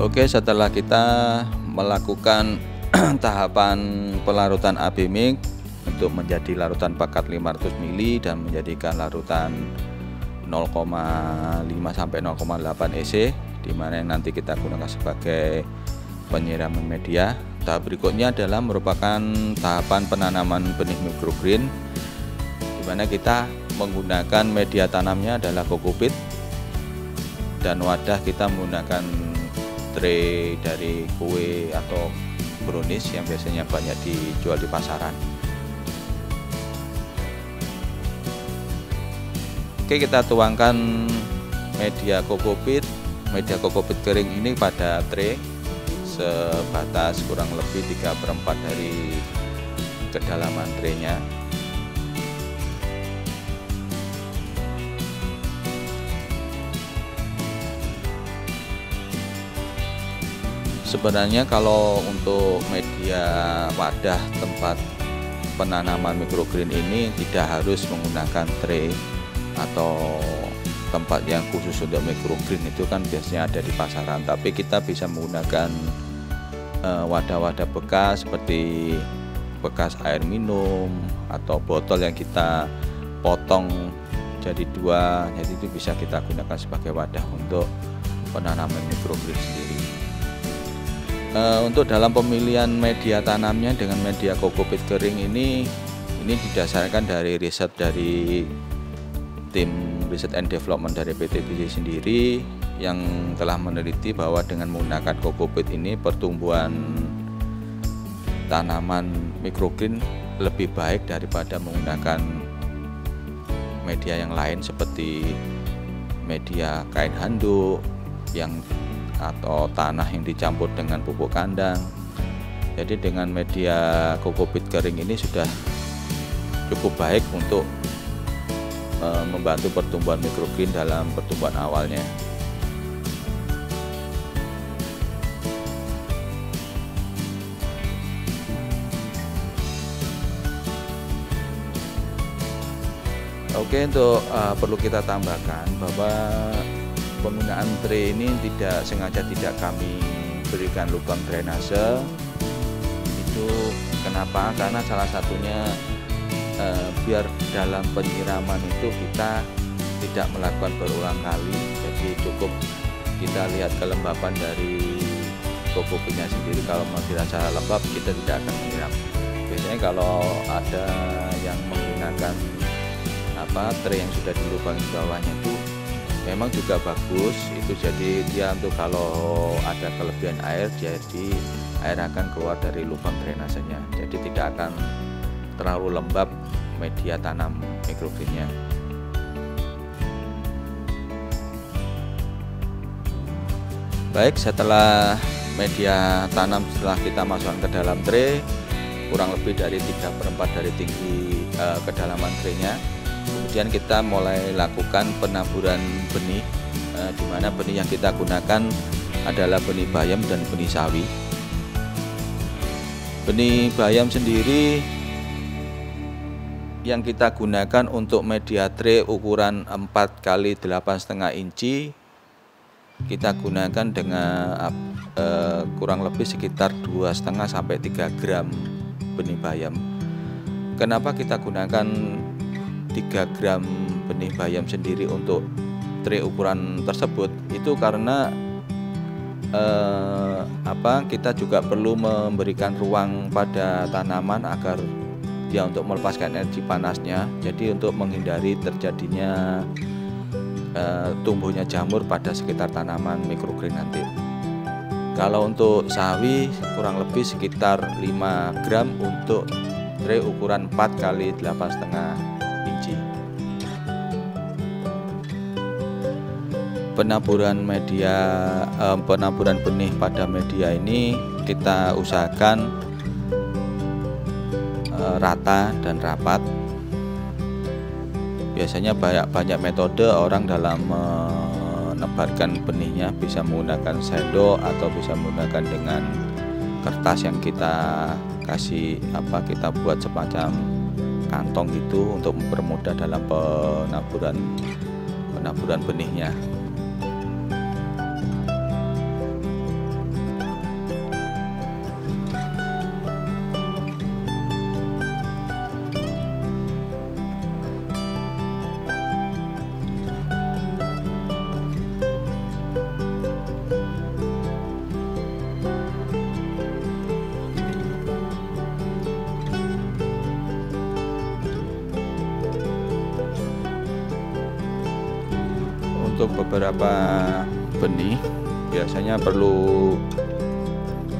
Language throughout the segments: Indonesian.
Oke, setelah kita melakukan tahapan pelarutan AB mix untuk menjadi larutan pekat 500 mili dan menjadikan larutan 0,5 sampai 0,8 EC, di mana yang nanti kita gunakan sebagai penyiraman media. Tahap berikutnya adalah merupakan tahapan penanaman benih microgreen, di mana kita menggunakan media tanamnya adalah kokopit, dan wadah kita menggunakan tray dari kue atau brownies yang biasanya banyak dijual di pasaran. Oke, kita tuangkan media kokopit kering ini pada tray sebatas kurang lebih 3/4 dari kedalaman traynya. Sebenarnya kalau untuk media wadah tempat penanaman microgreen ini tidak harus menggunakan tray atau tempat yang khusus untuk microgreen, itu kan biasanya ada di pasaran, tapi kita bisa menggunakan wadah-wadah bekas seperti bekas air minum atau botol yang kita potong jadi dua, jadi itu bisa kita gunakan sebagai wadah untuk penanaman microgreen sendiri. Untuk dalam pemilihan media tanamnya dengan media kokopit kering ini didasarkan dari riset dari tim Research and Development dari PT BC sendiri, yang telah meneliti bahwa dengan menggunakan kokopit ini pertumbuhan tanaman microgreen lebih baik daripada menggunakan media yang lain seperti media kain handuk atau tanah yang dicampur dengan pupuk kandang. Jadi dengan media kokopit kering ini sudah cukup baik untuk membantu pertumbuhan microgreen dalam pertumbuhan awalnya. Oke, untuk perlu kita tambahkan bahwa penggunaan tray ini tidak sengaja tidak kami berikan lubang drainase. Itu kenapa? Karena salah satunya biar dalam penyiraman itu kita tidak melakukan berulang kali, jadi cukup kita lihat kelembapan dari kokopitnya sendiri. Kalau mau dirasa lembab, kita tidak akan menyiram. Biasanya kalau ada yang menggunakan tray yang sudah dilubangi bawahnya itu memang juga bagus, itu jadi dia untuk kalau ada kelebihan air, jadi air akan keluar dari lubang drainasenya, jadi tidak akan terlalu lembab media tanam microgreennya. Baik, setelah media tanam kita masukkan ke dalam tray kurang lebih dari 3/4 dari tinggi kedalaman traynya, kemudian kita mulai lakukan penaburan benih, di mana benih yang kita gunakan adalah benih bayam dan benih sawi. Benih bayam sendiri yang kita gunakan untuk media tray ukuran 4 x 8,5 inci, kita gunakan dengan kurang lebih sekitar 2,5 sampai 3 gram benih bayam. Kenapa kita gunakan 3 gram benih bayam sendiri untuk tray ukuran tersebut? Itu karena kita juga perlu memberikan ruang pada tanaman agar dia untuk melepaskan energi panasnya, jadi untuk menghindari terjadinya tumbuhnya jamur pada sekitar tanaman microgreen nanti. Kalau untuk sawi kurang lebih sekitar 5 gram untuk tray ukuran 4 x 8,5 inci. Penaburan benih pada media ini kita usahakan rata dan rapat. Biasanya banyak metode orang dalam menebarkan benihnya, bisa menggunakan sendok atau bisa menggunakan dengan kertas yang kita kita buat semacam kantong gitu untuk mempermudah dalam penaburan benihnya. untuk beberapa benih biasanya perlu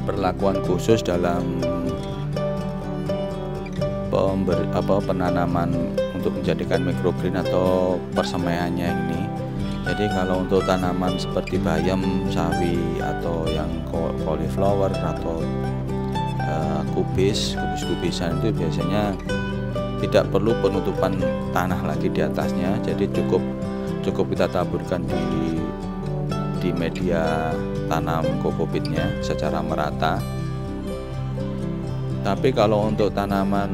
perlakuan khusus dalam penanaman untuk menjadikan microgreen atau persemaiannya ini. Jadi kalau untuk tanaman seperti bayam, sawi, atau yang cauliflower atau kubis-kubisan itu biasanya tidak perlu penutupan tanah lagi di atasnya. Jadi cukup kita taburkan di media tanam kokopitnya secara merata. Tapi kalau untuk tanaman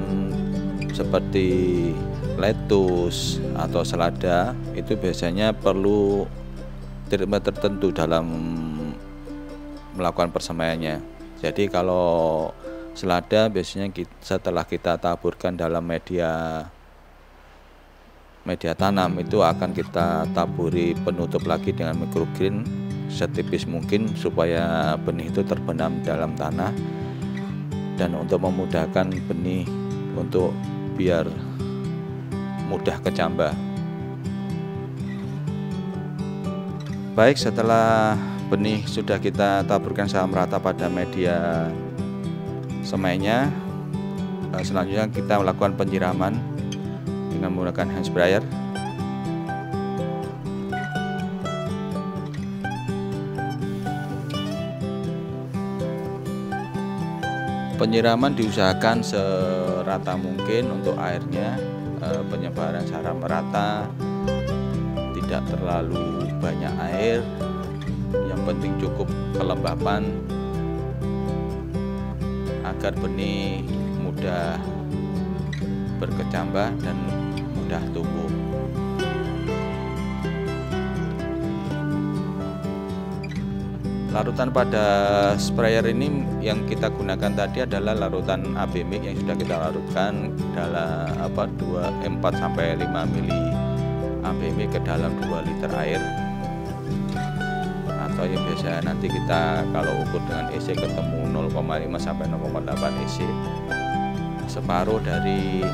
seperti lettuce atau selada itu biasanya perlu treatment tertentu dalam melakukan persemaiannya. Jadi kalau selada biasanya setelah kita taburkan dalam media tanam itu akan kita taburi penutup lagi dengan microgreen setipis mungkin supaya benih itu terbenam dalam tanah dan untuk memudahkan benih untuk biar mudah kecambah. Baik, setelah benih sudah kita taburkan secara merata pada media semainya, selanjutnya kita melakukan penyiraman dengan menggunakan hand sprayer. Penyiraman diusahakan serata mungkin untuk airnya, penyebaran secara merata, tidak terlalu banyak air, yang penting cukup kelembapan agar benih mudah berkecambah dan mudah tumbuh. Larutan pada sprayer ini yang kita gunakan tadi adalah larutan AB mix yang sudah kita larutkan dalam 4 sampai 5 mili AB mix ke dalam 2 liter air. Atau yang biasa nanti kita kalau ukur dengan EC ketemu 0,5 sampai 0,8 EC. Separuh dari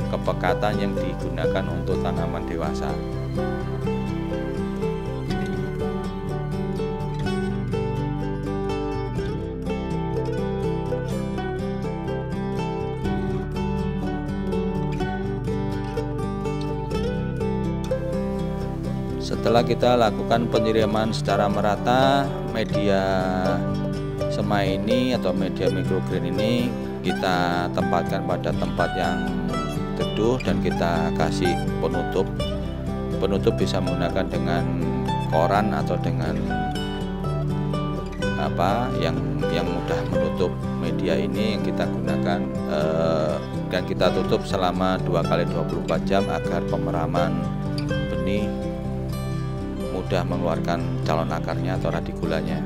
kepekatan yang digunakan untuk tanaman dewasa. Setelah kita lakukan penyiraman secara merata, media semai ini atau media microgreen ini kita tempatkan pada tempat yang teduh dan kita kasih penutup. Penutup bisa menggunakan dengan koran atau dengan yang mudah menutup media ini yang kita gunakan, dan kita tutup selama 2 kali 24 jam agar pemeraman benih mudah mengeluarkan calon akarnya atau radikulanya.